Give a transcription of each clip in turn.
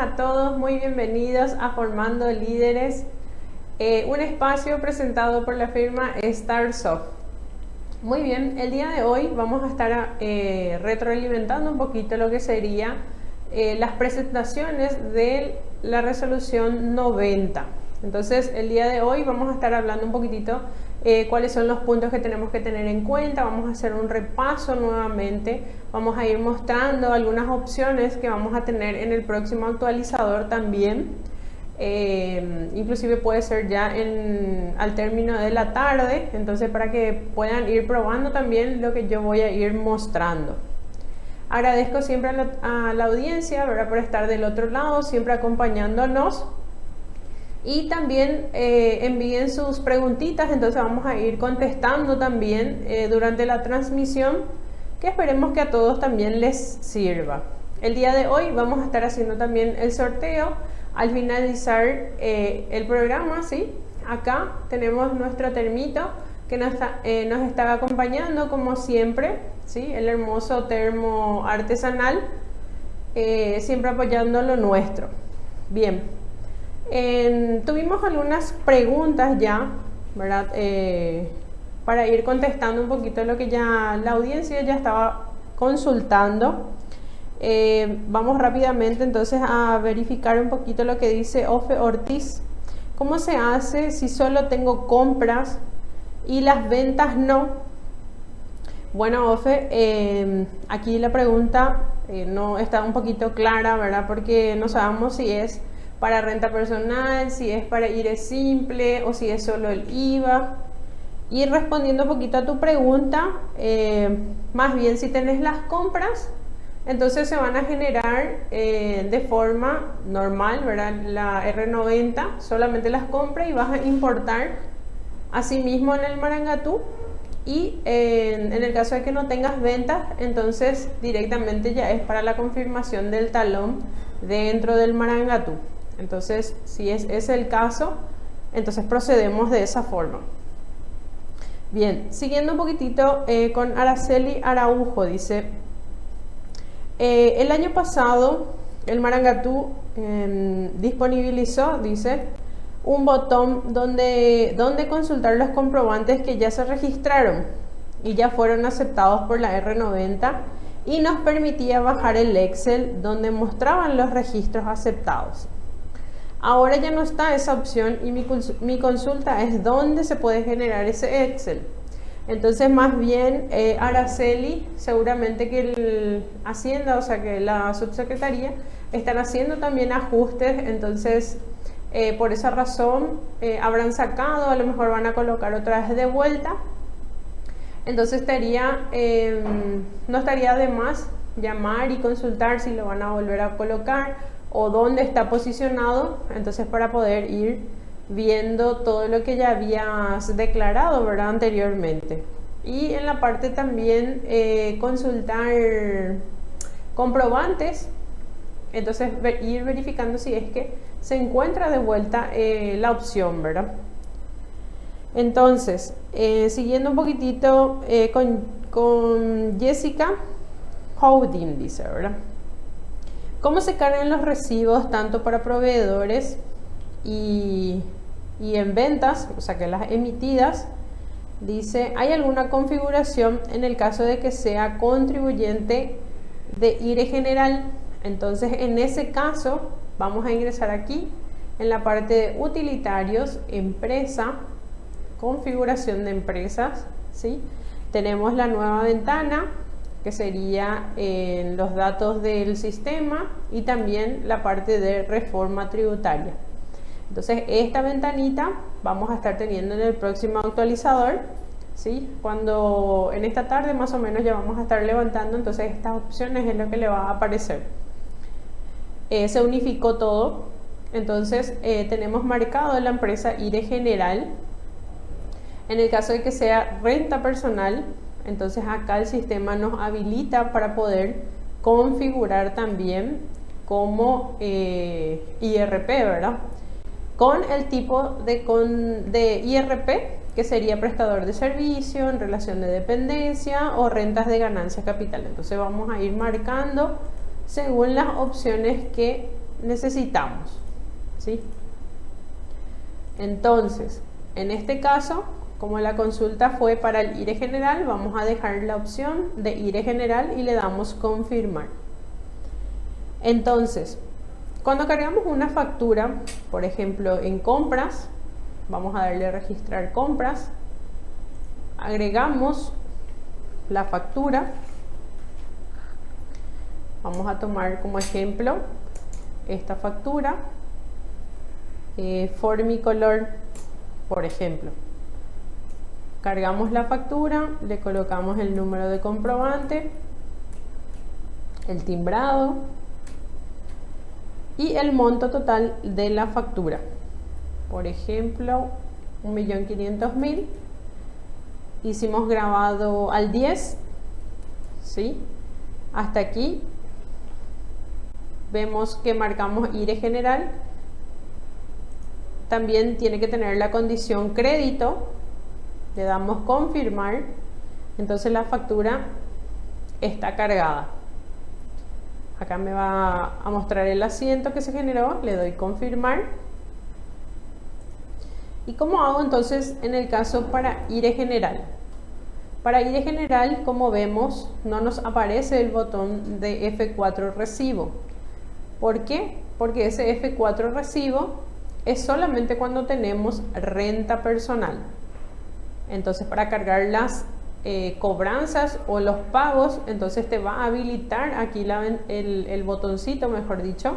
a todos, muy bienvenidos a Formando Líderes, un espacio presentado por la firma StarSoft. Muy bien, el día de hoy vamos a estar retroalimentando un poquito lo que sería las presentaciones de la resolución 90. Entonces el día de hoy vamos a estar hablando un poquitito cuáles son los puntos que tenemos que tener en cuenta. Vamos a hacer un repaso nuevamente, vamos a ir mostrando algunas opciones que vamos a tener en el próximo actualizador también. Inclusive puede ser ya al término de la tarde, entonces para que puedan ir probando también lo que yo voy a ir mostrando. Agradezco siempre a la audiencia, ¿verdad?, por estar del otro lado, siempre acompañándonos. Y también envíen sus preguntitas, entonces vamos a ir contestando también durante la transmisión, que esperemos que a todos también les sirva. El día de hoy vamos a estar haciendo también el sorteo al finalizar el programa, ¿sí? Acá tenemos nuestro termito que nos está acompañando como siempre, ¿sí? El hermoso termo artesanal, siempre apoyando lo nuestro. Bien. Tuvimos algunas preguntas ya, ¿verdad? Para ir contestando un poquito lo que ya la audiencia ya estaba consultando. Vamos rápidamente entonces a verificar un poquito lo que dice Ofe Ortiz. ¿Cómo se hace si solo tengo compras y las ventas no? Bueno, Ofe, aquí la pregunta no está un poquito clara, ¿verdad? Porque no sabemos si es para renta personal, si es para IRE simple o si es solo el IVA. Y respondiendo un poquito a tu pregunta, más bien si tenés las compras, entonces se van a generar de forma normal, ¿verdad? La R90, solamente las compras, y vas a importar asimismo en el Marangatú. Y en el caso de que no tengas ventas, entonces directamente ya es para la confirmación del talón dentro del Marangatú. Entonces, si es el caso, entonces procedemos de esa forma. Bien, siguiendo un poquitito con Araceli Araujo, dice: el año pasado el Marangatú disponibilizó, dice, un botón donde consultar los comprobantes que ya se registraron y ya fueron aceptados por la R90, y nos permitía bajar el Excel donde mostraban los registros aceptados. Ahora ya no está esa opción y mi consulta es dónde se puede generar ese Excel. Entonces, más bien, Araceli, seguramente que el Hacienda, o sea que la subsecretaría, están haciendo también ajustes. Entonces, por esa razón, habrán sacado, a lo mejor van a colocar otra vez de vuelta. Entonces, no estaría de más llamar y consultar si lo van a volver a colocar o dónde está posicionado, entonces para poder ir viendo todo lo que ya habías declarado, ¿verdad?, anteriormente. Y en la parte también consultar comprobantes, entonces ir verificando si es que se encuentra de vuelta la opción, ¿verdad? Entonces, siguiendo un poquitito con Jessica Houdin, dice, ¿verdad? ¿Cómo se cargan los recibos tanto para proveedores y en ventas, o sea que las emitidas? Dice, ¿hay alguna configuración en el caso de que sea contribuyente de IRE general? Entonces, en ese caso, vamos a ingresar aquí en la parte de utilitarios, empresa, configuración de empresas, ¿sí? Tenemos la nueva ventana, que sería los datos del sistema, y también la parte de reforma tributaria. Entonces, esta ventanita vamos a estar teniendo en el próximo actualizador, ¿sí? Cuando en esta tarde más o menos ya vamos a estar levantando, entonces estas opciones es lo que le va a aparecer. Se unificó todo, entonces tenemos marcado la empresa IRE general. En el caso de que sea renta personal, entonces acá el sistema nos habilita para poder configurar también como IRP, ¿verdad? Con el tipo de IRP, que sería prestador de servicio, en relación de dependencia o rentas de ganancia capital. Entonces vamos a ir marcando según las opciones que necesitamos, ¿sí? Entonces, en este caso, como la consulta fue para el IRE general, vamos a dejar la opción de IRE general y le damos confirmar. Entonces, cuando cargamos una factura, por ejemplo en compras, vamos a darle a registrar compras, agregamos la factura, vamos a tomar como ejemplo esta factura, Formicolor, por ejemplo. Cargamos la factura, le colocamos el número de comprobante, el timbrado y el monto total de la factura. Por ejemplo, 1.500.000. Hicimos grabado al 10, ¿sí? Hasta aquí vemos que marcamos IRE general. También tiene que tener la condición crédito. Le damos confirmar. Entonces la factura está cargada. Acá me va a mostrar el asiento que se generó. Le doy confirmar. ¿Y cómo hago entonces en el caso para IRE general? Para IRE general, como vemos, no nos aparece el botón de F4 recibo. ¿Por qué? Porque ese F4 recibo es solamente cuando tenemos renta personal. Entonces, para cargar las cobranzas o los pagos, entonces te va a habilitar aquí el botoncito, mejor dicho,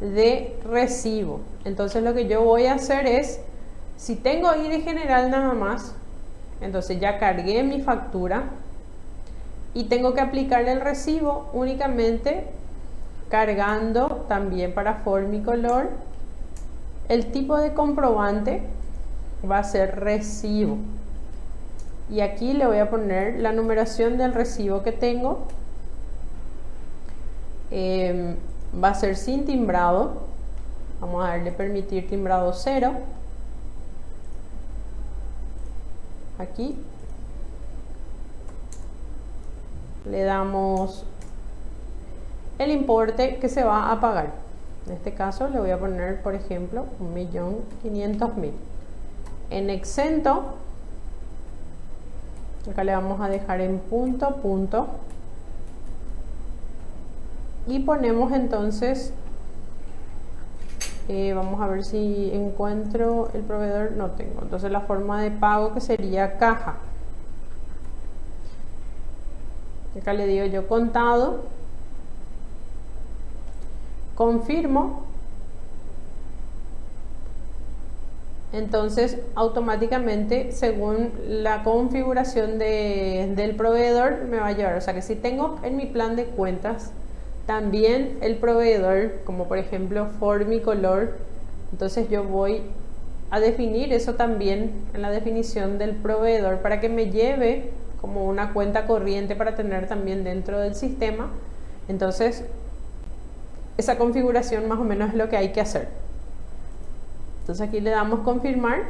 de recibo. Entonces lo que yo voy a hacer es, si tengo IRE general nada más, entonces ya cargué mi factura y tengo que aplicarle el recibo únicamente cargando también para Formicolor. El tipo de comprobante va a ser recibo. Y aquí le voy a poner la numeración del recibo que tengo. Va a ser sin timbrado. Vamos a darle permitir timbrado 0. Aquí. Le damos el importe que se va a pagar. En este caso le voy a poner, por ejemplo, 1.500.000. En exento, acá le vamos a dejar en punto. Y ponemos entonces, vamos a ver si encuentro el proveedor, no tengo. Entonces la forma de pago que sería caja. Acá le digo yo contado. Confirmo. Entonces automáticamente, según la configuración del proveedor, me va a llevar. O sea que si tengo en mi plan de cuentas también el proveedor, como por ejemplo Formicolor, entonces yo voy a definir eso también en la definición del proveedor para que me lleve como una cuenta corriente para tener también dentro del sistema. Entonces esa configuración más o menos es lo que hay que hacer. Entonces aquí le damos confirmar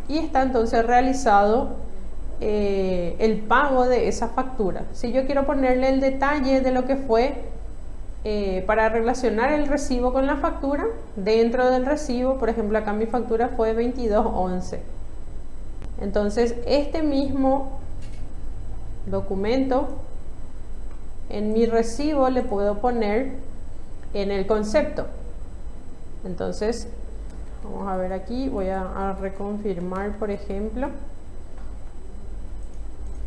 y está entonces realizado el pago de esa factura. Si yo quiero ponerle el detalle de lo que fue para relacionar el recibo con la factura, dentro del recibo, por ejemplo acá mi factura fue 22.11. Entonces este mismo documento en mi recibo le puedo poner en el concepto. Entonces vamos a ver aquí, voy a reconfirmar, por ejemplo,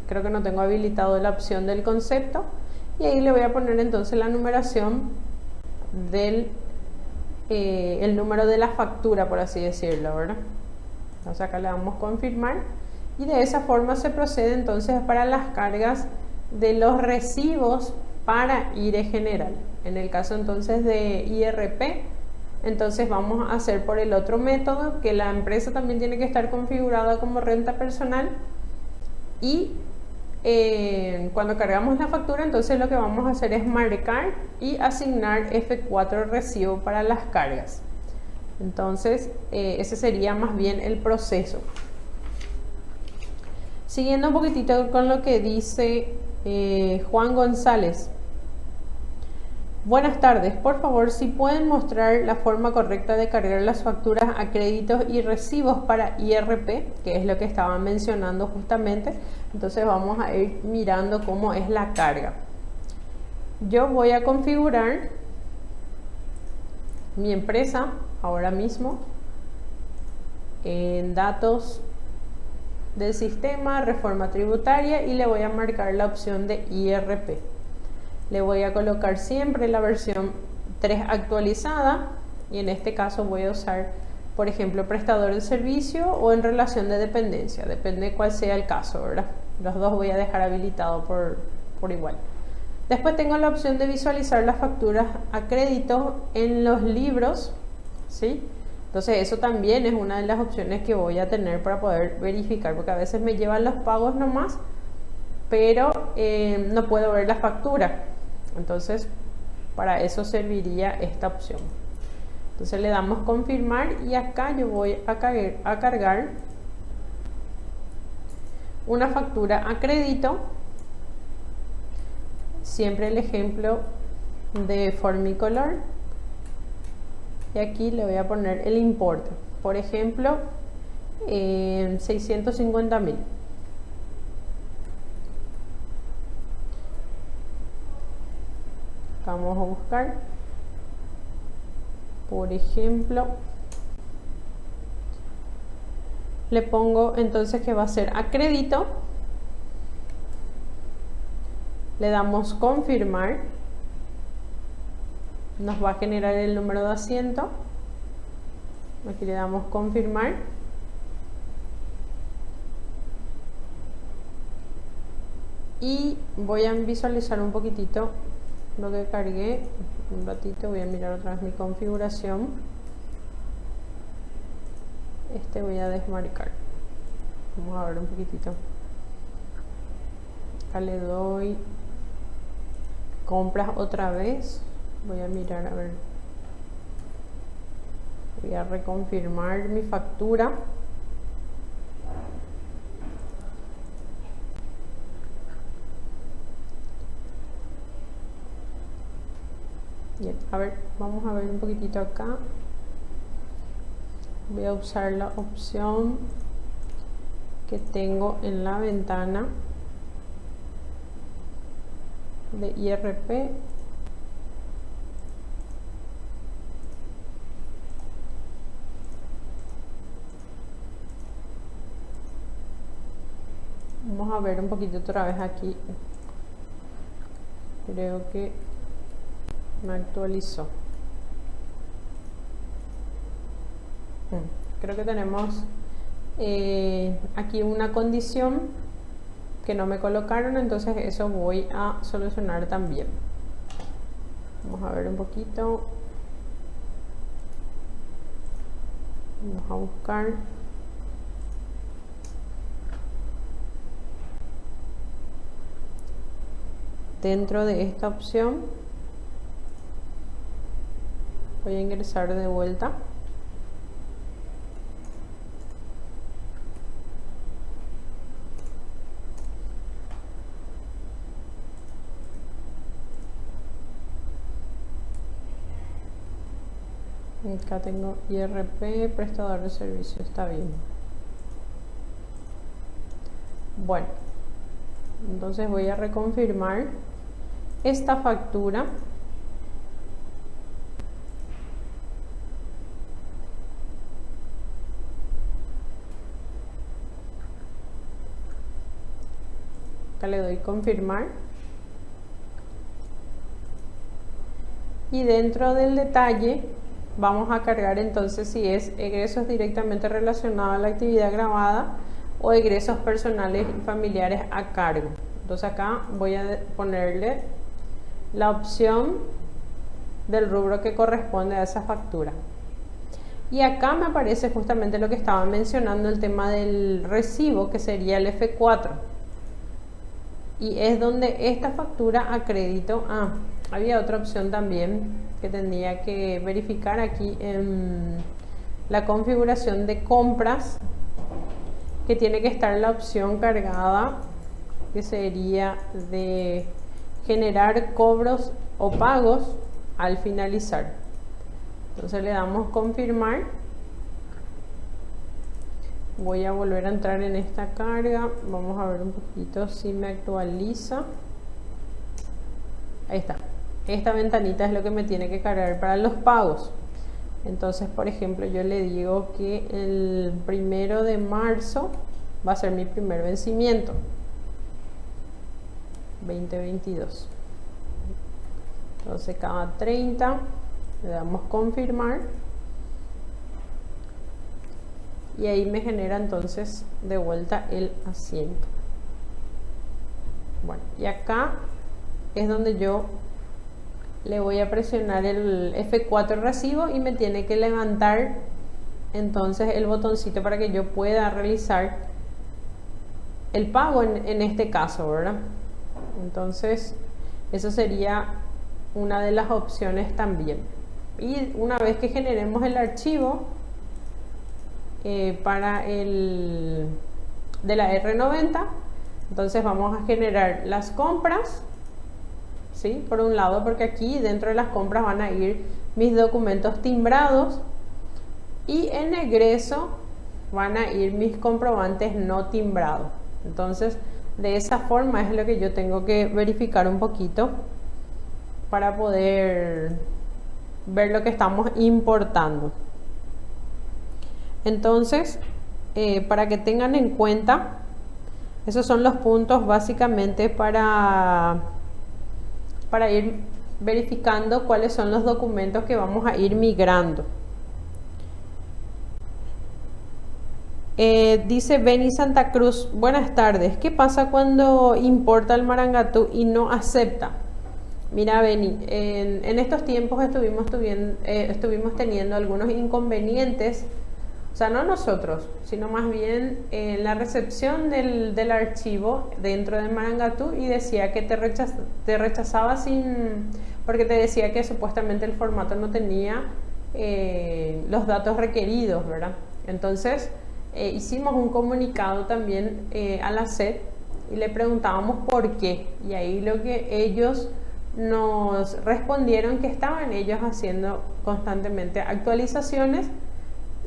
creo que no tengo habilitado la opción del concepto, y ahí le voy a poner entonces la numeración del el número de la factura, por así decirlo, ¿verdad? Entonces acá le damos confirmar y de esa forma se procede entonces para las cargas de los recibos para IRE general. En el caso entonces de IRP, entonces vamos a hacer por el otro método, que la empresa también tiene que estar configurada como renta personal, y cuando cargamos la factura, entonces lo que vamos a hacer es marcar y asignar F4 recibo para las cargas. Entonces ese sería más bien el proceso. Siguiendo un poquitito con lo que dice Juan González, Buenas tardes, por favor, si pueden mostrar la forma correcta de cargar las facturas a créditos y recibos para IRP, que es lo que estaban mencionando justamente. Entonces vamos a ir mirando cómo es la carga. Yo voy a configurar mi empresa ahora mismo en datos del sistema, reforma tributaria, y le voy a marcar la opción de IRP. Le voy a colocar siempre la versión 3 actualizada, y en este caso voy a usar, por ejemplo, prestador de servicio o en relación de dependencia, depende de cuál sea el caso, ¿verdad? Los dos voy a dejar habilitado por igual. Después tengo la opción de visualizar las facturas a crédito en los libros, ¿sí? Entonces eso también es una de las opciones que voy a tener para poder verificar, porque a veces me llevan los pagos nomás, pero no puedo ver la factura. Entonces para eso serviría esta opción. Entonces le damos confirmar y acá yo voy a cargar una factura a crédito. Siempre el ejemplo de Formicolor, y aquí le voy a poner el importe, por ejemplo 650.000. Vamos a buscar, por ejemplo, le pongo entonces que va a ser a crédito, le damos confirmar, nos va a generar el número de asiento, aquí le damos confirmar y voy a visualizar un poquitito lo que cargué. Un ratito voy a mirar otra vez mi configuración. Voy a desmarcar, vamos a ver un poquitito. Acá le doy compras otra vez, voy a mirar a ver, voy a reconfirmar mi factura. Bien, a ver, vamos a ver un poquitito acá. Voy a usar la opción que tengo en la ventana de IRP. Vamos a ver un poquito otra vez aquí. Creo que me actualizó. Creo que tenemos aquí una condición que no me colocaron, entonces eso voy a solucionar también. Vamos a ver un poquito. Vamos a buscar. Dentro de esta opción voy a ingresar de vuelta. Acá tengo IRP, prestador de servicio, está bien. Bueno, entonces voy a reconfirmar esta factura. Acá le doy confirmar. Y dentro del detalle vamos a cargar entonces si es egresos directamente relacionados a la actividad grabada o egresos personales y familiares a cargo. Entonces acá voy a ponerle la opción del rubro que corresponde a esa factura. Y acá me aparece justamente lo que estaba mencionando, el tema del recibo, que sería el F4. Y es donde esta factura a crédito, había otra opción también que tendría que verificar aquí en la configuración de compras, que tiene que estar la opción cargada, que sería de generar cobros o pagos al finalizar. Entonces le damos confirmar. Voy a volver a entrar en esta carga. Vamos a ver un poquito si me actualiza. Ahí está. Esta ventanita es lo que me tiene que cargar para los pagos. Entonces, por ejemplo, yo le digo que el 1 de marzo va a ser mi primer vencimiento. 2022. Entonces, cada 30 le damos confirmar. Y ahí me genera entonces de vuelta el asiento. Bueno, y acá es donde yo le voy a presionar el F4 recibo y me tiene que levantar entonces el botoncito para que yo pueda realizar el pago en este caso, ¿verdad? Entonces eso sería una de las opciones también. Y una vez que generemos el archivo para el de la R90, entonces vamos a generar las compras, ¿sí? Por un lado, porque aquí dentro de las compras van a ir mis documentos timbrados y en egreso van a ir mis comprobantes no timbrados. Entonces, de esa forma es lo que yo tengo que verificar un poquito para poder ver lo que estamos importando. Entonces, para que tengan en cuenta, esos son los puntos básicamente para ir verificando cuáles son los documentos que vamos a ir migrando. Dice Beni Santa Cruz, buenas tardes, ¿qué pasa cuando importa el Marangatú y no acepta? Mira, Beni, en estos tiempos estuvimos teniendo algunos inconvenientes, o sea, no nosotros, sino más bien la recepción del archivo dentro de Marangatú, y decía que te rechazaba porque te decía que supuestamente el formato no tenía los datos requeridos, ¿verdad? Entonces hicimos un comunicado también a la SED y le preguntábamos por qué, y ahí lo que ellos nos respondieron que estaban ellos haciendo constantemente actualizaciones.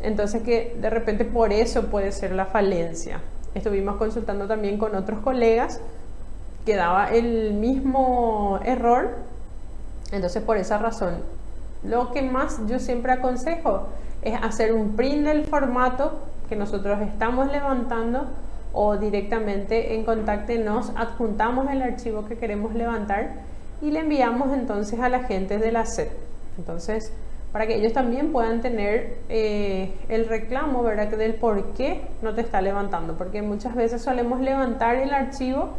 Entonces que de repente por eso puede ser la falencia. Estuvimos consultando también con otros colegas que daba el mismo error. Entonces por esa razón, lo que más yo siempre aconsejo es hacer un print del formato que nosotros estamos levantando, o directamente en Contacte nos adjuntamos el archivo que queremos levantar y le enviamos entonces a la gente de la SED. Entonces, para que ellos también puedan tener el reclamo, ¿verdad?, del por qué no te está levantando, porque muchas veces solemos levantar el archivo,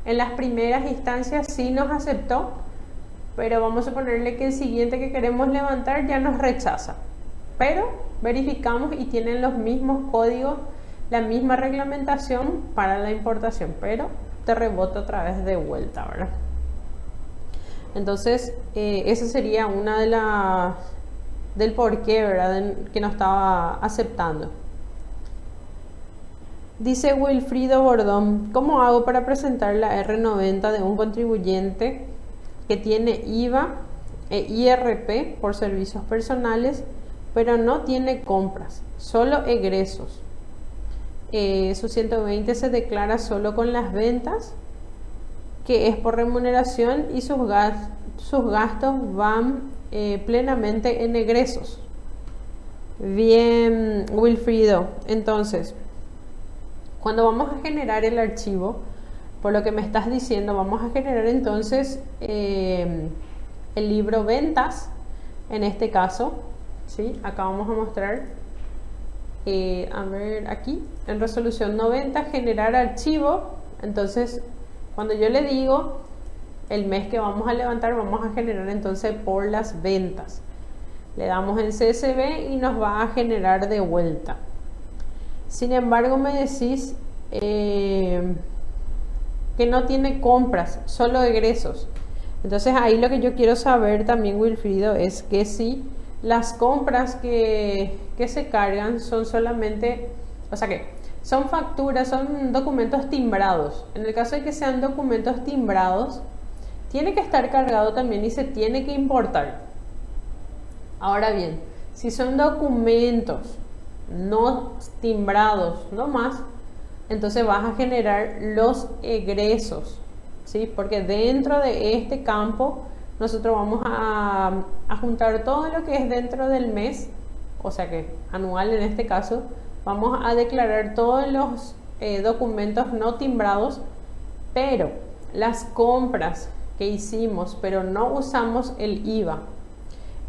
en las primeras instancias sí nos aceptó, pero vamos a ponerle que el siguiente que queremos levantar ya nos rechaza, pero verificamos y tienen los mismos códigos, la misma reglamentación para la importación, pero te rebota otra vez de vuelta, ¿verdad? Entonces esa sería una de del por qué, ¿verdad?, que no estaba aceptando. Dice Wilfrido Bordón, ¿cómo hago para presentar la R90 de un contribuyente que tiene IVA e IRP por servicios personales, pero no tiene compras, solo egresos? Su 120 se declara solo con las ventas, que es por remuneración, y sus gastos van plenamente en egresos. Bien, Wilfrido, entonces cuando vamos a generar el archivo, por lo que me estás diciendo, vamos a generar entonces el libro ventas, en este caso, ¿sí? Acá vamos a mostrar, a ver, aquí en resolución 90, generar archivo. Entonces cuando yo le digo el mes que vamos a levantar, vamos a generar entonces por las ventas, le damos en CSV y nos va a generar de vuelta. Sin embargo, me decís que no tiene compras, solo egresos. Entonces ahí lo que yo quiero saber también, Wilfrido, es que si las compras que se cargan son solamente, o sea que son facturas, son documentos timbrados. En el caso de que sean documentos timbrados, tiene que estar cargado también y se tiene que importar. Ahora bien, si son documentos no timbrados, no más, entonces vas a generar los egresos, ¿sí? Porque dentro de este campo nosotros vamos a juntar todo lo que es dentro del mes, o sea que anual en este caso, vamos a declarar todos los documentos no timbrados, pero las compras que hicimos, pero no usamos el IVA,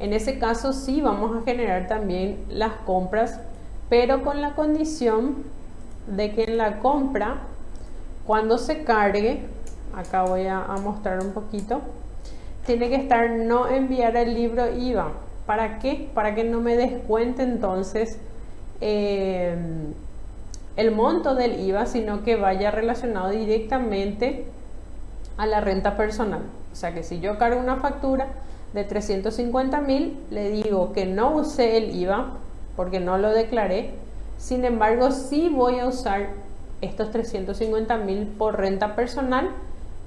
en ese caso sí vamos a generar también las compras, pero con la condición de que en la compra, cuando se cargue, acá voy a mostrar un poquito, tiene que estar no enviar el libro IVA. ¿Para qué? Para que no me descuente entonces el monto del IVA, sino que vaya relacionado directamente a la renta personal. O sea que si yo cargo una factura de 350.000, le digo que no usé el IVA porque no lo declaré. Sin embargo, sí voy a usar estos 350.000 por renta personal.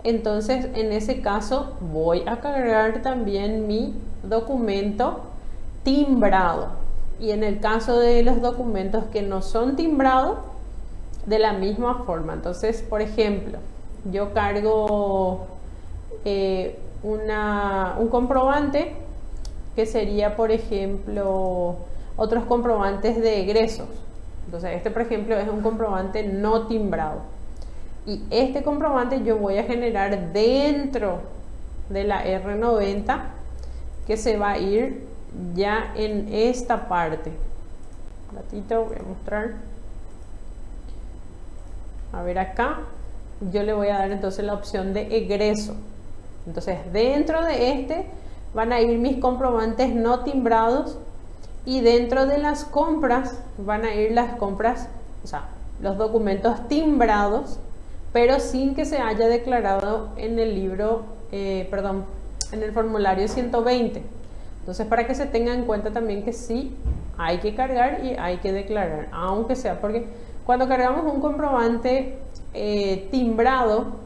Entonces, en ese caso, voy a cargar también mi documento timbrado. Y en el caso de los documentos que no son timbrados, de la misma forma. Entonces, por ejemplo, yo cargo un comprobante que sería, por ejemplo, otros comprobantes de egresos. Entonces, este, por ejemplo, es un comprobante no timbrado. Y este comprobante yo voy a generar dentro de la R90, que se va a ir ya en esta parte. Un ratito, voy a mostrar. A ver acá, yo le voy a dar entonces la opción de egreso. Entonces, dentro de este van a ir mis comprobantes no timbrados y dentro de las compras van a ir las compras, o sea, los documentos timbrados, pero sin que se haya declarado en el libro, en el formulario 120. Entonces, para que se tenga en cuenta también que sí hay que cargar y hay que declarar, aunque sea porque cuando cargamos un comprobante timbrado,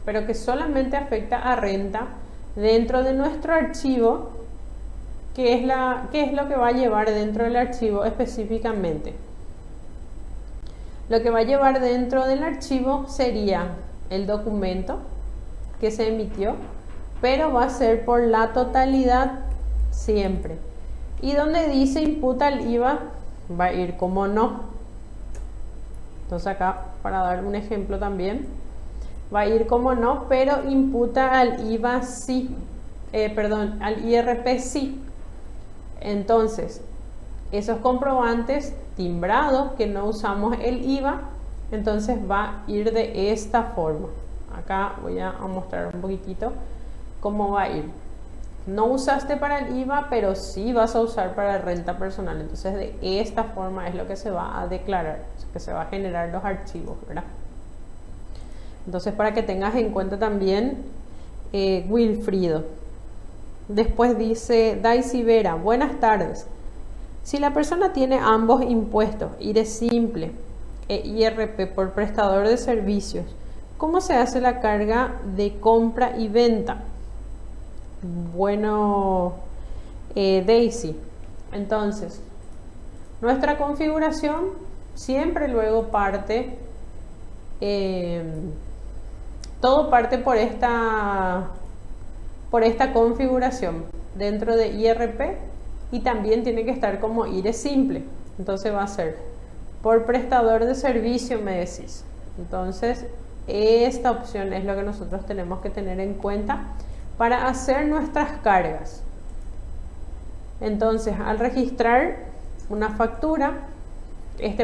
pero que solamente afecta a renta, dentro de nuestro archivo, ¿qué es lo que va a llevar dentro del archivo específicamente? Lo que va a llevar dentro del archivo sería el documento que se emitió, pero va a ser por la totalidad siempre. Y donde dice imputa el IVA, va a ir como no. Entonces acá, para dar un ejemplo también, va a ir como no, pero imputa al IVA sí, al IRP sí. Entonces, esos comprobantes timbrados que no usamos el IVA, entonces va a ir de esta forma. Acá voy a mostrar un poquitito cómo va a ir. No usaste para el IVA, pero sí vas a usar para renta personal. Entonces, de esta forma es lo que se va a declarar, que se va a generar los archivos, ¿verdad? Entonces, para que tengas en cuenta también, Wilfrido. Después dice Daisy Vera, buenas tardes. Si la persona tiene ambos impuestos, IRE simple e IRP por prestador de servicios, ¿cómo se hace la carga de compra y venta? Bueno, Daisy, entonces, nuestra configuración siempre luego parte, todo parte por esta configuración dentro de IRP y también tiene que estar como IRE simple. Entonces va a ser por prestador de servicio, me decís. Entonces, esta opción es lo que nosotros tenemos que tener en cuenta para hacer nuestras cargas. Entonces, al registrar una factura,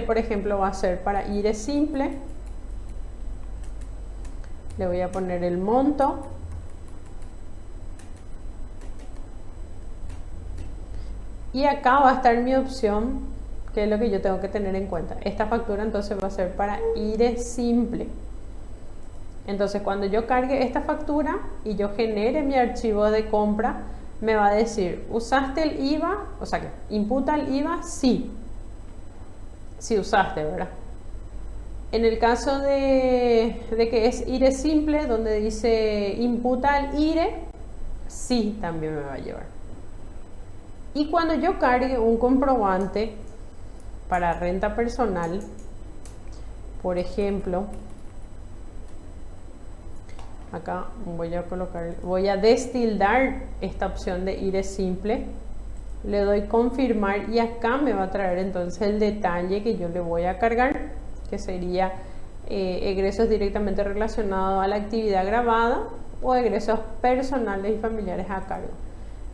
por ejemplo va a ser para IRE simple. Le voy a poner el monto. Y acá va a estar mi opción, que es lo que yo tengo que tener en cuenta. Esta factura entonces va a ser para IRE simple. Entonces, cuando yo cargue esta factura y yo genere mi archivo de compra, me va a decir, ¿usaste el IVA? O sea, que imputa el IVA, sí. Sí usaste, ¿verdad? En el caso de que es IRE simple, donde dice imputa al IRE, sí también me va a llevar. Y cuando yo cargue un comprobante para renta personal, por ejemplo, acá voy a destildar esta opción de IRE simple, le doy confirmar y acá me va a traer entonces el detalle que yo le voy a cargar, que sería egresos directamente relacionados a la actividad grabada o egresos personales y familiares a cargo.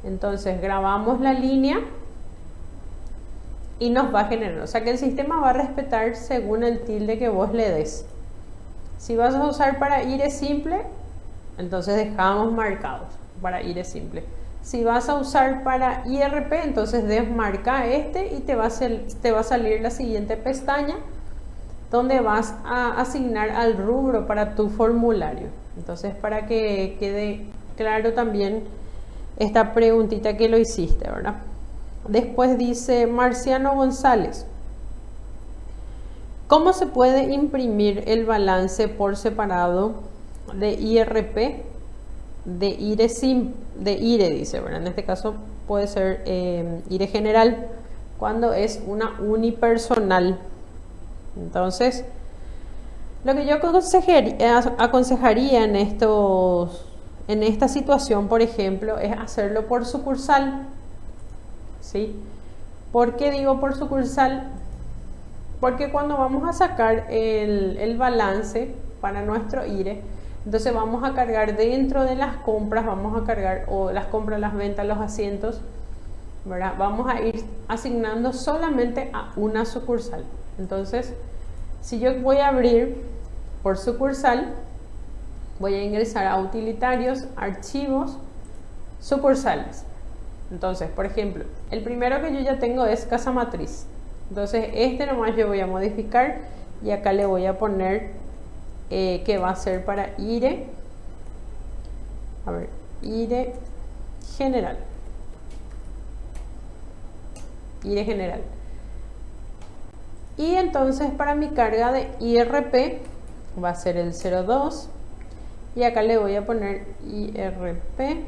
Entonces grabamos la línea y nos va a generar, o sea que el sistema va a respetar según el tilde que vos le des. Si vas a usar para IRE simple, entonces dejamos marcados para IRE simple. Si vas a usar para IRP, entonces desmarca este y te va a salir la siguiente pestaña donde vas a asignar al rubro para tu formulario. Entonces, para que quede claro también esta preguntita que lo hiciste, ¿verdad? Después dice Marciano González: ¿cómo se puede imprimir el balance por separado de IRP, de IRE dice, ¿verdad? En este caso puede ser IRE general cuando es una unipersonal? Entonces, lo que yo aconsejaría en esta situación, por ejemplo, es hacerlo por sucursal. ¿Sí? ¿Por qué digo por sucursal? Porque cuando vamos a sacar el balance para nuestro IRE, entonces vamos a cargar dentro de las compras, vamos a cargar, o las compras, las ventas, los asientos, ¿verdad? Vamos a ir asignando solamente a una sucursal. Entonces, si yo voy a abrir por sucursal, voy a ingresar a utilitarios, archivos, sucursales. Entonces, por ejemplo, el primero que yo ya tengo es casa matriz. Entonces, este nomás yo voy a modificar y acá le voy a poner que va a ser para IRE. A ver, IRE general. IRE general. Y entonces para mi carga de IRP va a ser el 02 y acá le voy a poner IRP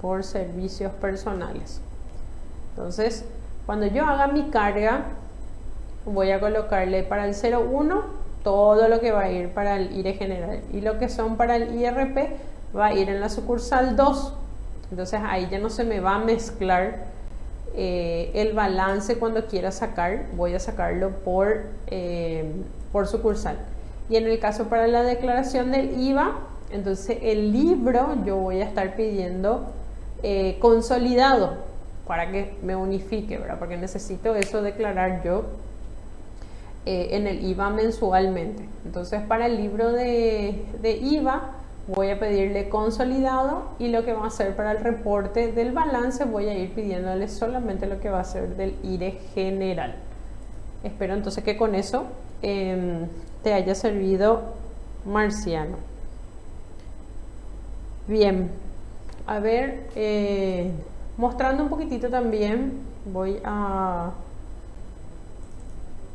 por servicios personales. Entonces, cuando yo haga mi carga, voy a colocarle para el 01 todo lo que va a ir para el IRE general, y lo que son para el IRP va a ir en la sucursal 2. Entonces ahí ya no se me va a mezclar el balance cuando quiera sacar, voy a sacarlo por sucursal. Y en el caso para la declaración del IVA, entonces el libro yo voy a estar pidiendo consolidado para que me unifique, ¿verdad? Porque necesito eso declarar yo en el IVA mensualmente. Entonces para el libro de IVA voy a pedirle consolidado, y lo que va a hacer para el reporte del balance voy a ir pidiéndole solamente lo que va a ser del IRE general. Espero entonces que con eso te haya servido, Marciano. Bien, a ver, mostrando un poquitito también,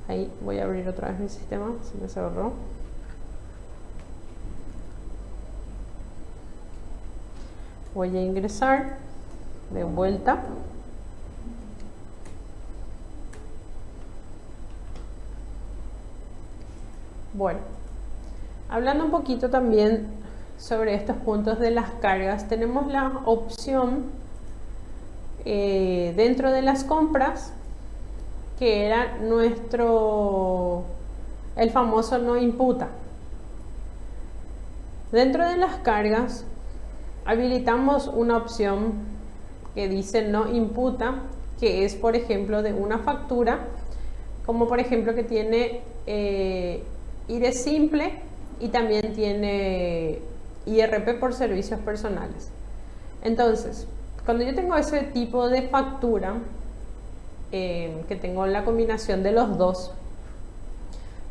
ahí voy a abrir otra vez mi sistema, se me cerró. Voy a ingresar de vuelta. Bueno, hablando un poquito también sobre estos puntos de las cargas, tenemos la opción dentro de las compras, que era el famoso no imputa. Dentro de las cargas habilitamos una opción que dice no imputa, que es, por ejemplo, de una factura, como por ejemplo que tiene IRE simple y también tiene IRP por servicios personales. Entonces, cuando yo tengo ese tipo de factura, que tengo la combinación de los dos,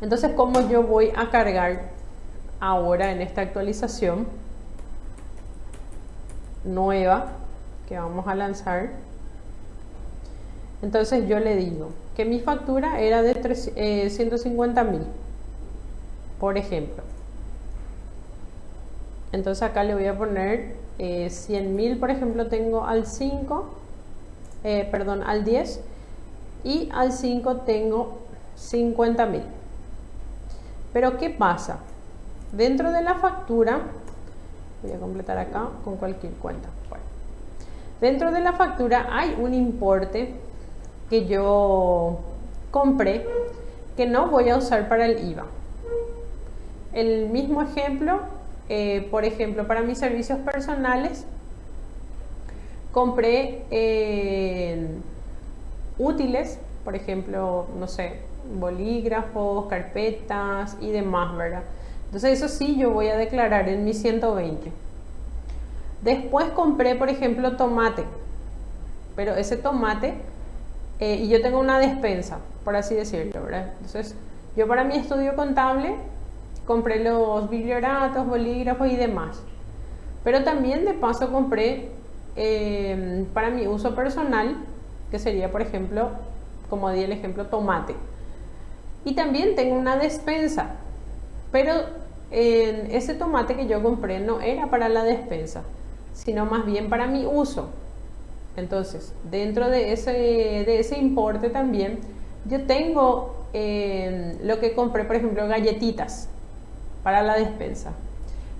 entonces, ¿cómo yo voy a cargar ahora en esta actualización nueva que vamos a lanzar? Entonces yo le digo que mi factura era de 150.000. por ejemplo. Entonces acá le voy a poner 100.000, por ejemplo, tengo al 5, perdón, al 10, y al 5 tengo 50.000. Pero ¿qué pasa? Dentro de la factura, voy a completar acá con cualquier cuenta. Bueno, dentro de la factura hay un importe que yo compré que no voy a usar para el IVA. El mismo ejemplo, por ejemplo, para mis servicios personales, compré útiles, por ejemplo, no sé, bolígrafos, carpetas y demás, ¿verdad? Entonces eso sí yo voy a declarar en mi 120. Después compré, por ejemplo, tomate, pero ese tomate, y yo tengo una despensa, por así decirlo, ¿verdad? Entonces yo para mi estudio contable compré los biblioratos, bolígrafos y demás. Pero también de paso compré para mi uso personal, que sería, por ejemplo, como di el ejemplo, tomate. Y también tengo una despensa, pero ese tomate que yo compré no era para la despensa, sino más bien para mi uso. Entonces, dentro de ese importe también, yo tengo lo que compré, por ejemplo, galletitas para la despensa.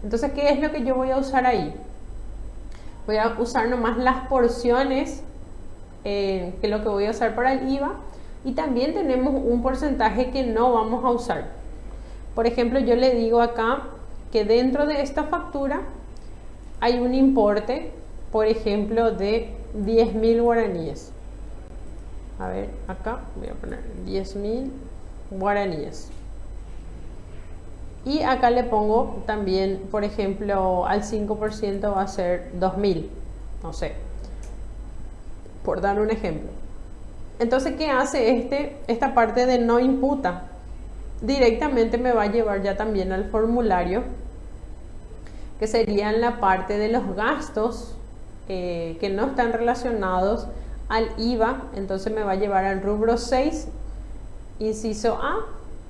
Entonces, ¿qué es lo que yo voy a usar ahí? Voy a usar nomás las porciones, que es lo que voy a usar para el IVA, y también tenemos un porcentaje que no vamos a usar. Por ejemplo, yo le digo acá que dentro de esta factura hay un importe, por ejemplo, de 10.000 guaraníes. A ver, acá voy a poner 10.000 guaraníes. Y acá le pongo también, por ejemplo, al 5% va a ser 2.000, no sé, por dar un ejemplo. Entonces, ¿qué hace esta parte de no imputa? Directamente me va a llevar ya también al formulario, que sería en la parte de los gastos que no están relacionados al IVA. Entonces me va a llevar al rubro 6, inciso A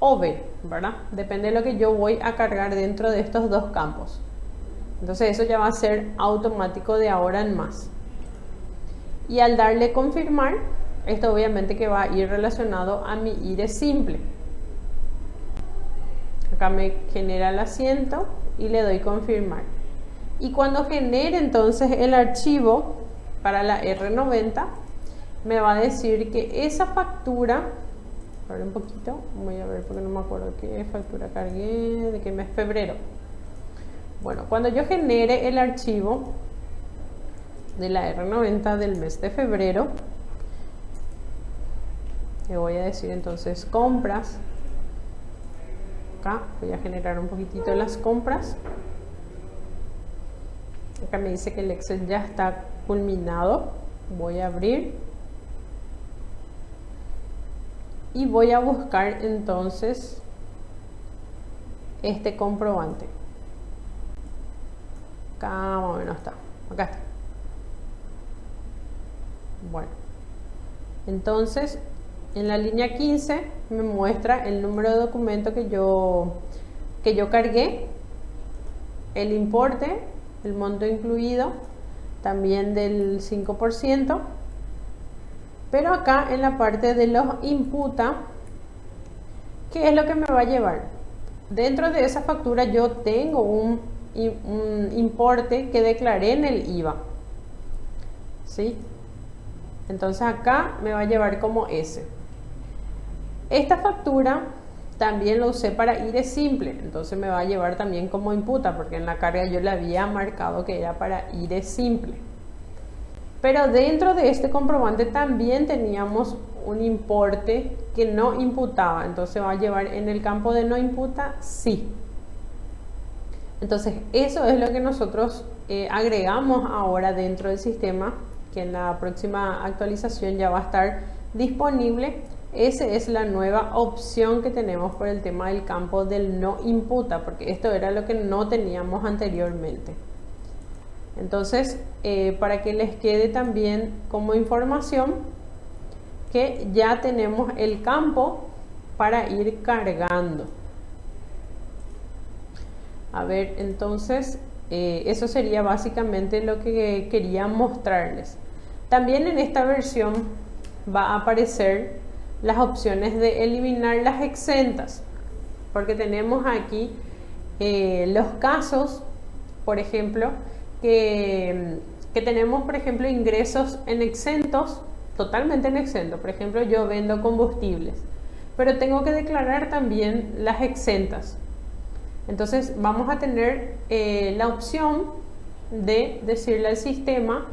o B, ¿verdad? Depende de lo que yo voy a cargar dentro de estos dos campos. Entonces eso ya va a ser automático de ahora en más. Y al darle confirmar, esto obviamente que va a ir relacionado a mi IRE simple. Acá me genera el asiento y le doy confirmar. Y cuando genere entonces el archivo para la R90, me va a decir que esa factura, a ver un poquito, voy a ver porque no me acuerdo qué factura cargué, de qué mes, febrero. Bueno, cuando yo genere el archivo de la R90 del mes de febrero, le voy a decir entonces compras. Acá voy a generar un poquitito las compras. Acá me dice que el Excel ya está culminado. Voy a abrir y voy a buscar entonces este comprobante. Acá más o menos está. Acá está. Bueno, entonces en la línea 15 me muestra el número de documento que yo cargué, el importe, el monto incluido, también del 5%, pero acá en la parte de los imputa, ¿qué es lo que me va a llevar? Dentro de esa factura yo tengo un importe que declaré en el IVA, ¿sí? Entonces acá me va a llevar como ese. Esta factura también lo usé para IRE simple, entonces me va a llevar también como imputa, porque en la carga yo le había marcado que era para IRE simple. Pero dentro de este comprobante también teníamos un importe que no imputaba, entonces va a llevar en el campo de no imputa, sí. Entonces eso es lo que nosotros agregamos ahora dentro del sistema, que en la próxima actualización ya va a estar disponible. Esa es la nueva opción que tenemos por el tema del campo del no imputa, porque esto era lo que no teníamos anteriormente. Entonces, para que les quede también como información que ya tenemos el campo para ir cargando. A ver, entonces, eso sería básicamente lo que quería mostrarles. También en esta versión va a aparecer las opciones de eliminar las exentas, porque tenemos aquí los casos, por ejemplo, que tenemos, por ejemplo, ingresos en exentos, totalmente en exento. Por ejemplo, yo vendo combustibles, pero tengo que declarar también las exentas. Entonces vamos a tener la opción de decirle al sistema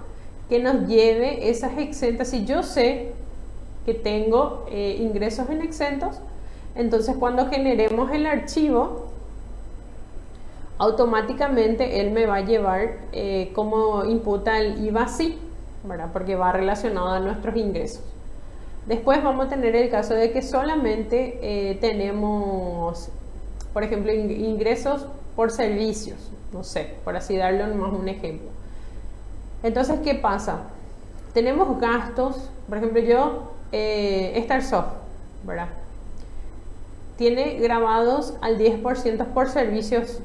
que nos lleve esas exentas. Si yo sé que tengo ingresos en exentos, entonces cuando generemos el archivo, automáticamente él me va a llevar como imputa el IVA sí, ¿verdad? Porque va relacionado a nuestros ingresos. Después vamos a tener el caso de que solamente tenemos, por ejemplo, ingresos por servicios, no sé, por así darle nomás un ejemplo. Entonces, ¿qué pasa? Tenemos gastos, por ejemplo, yo, StarSoft, ¿verdad? Tiene grabados al 10% por servicios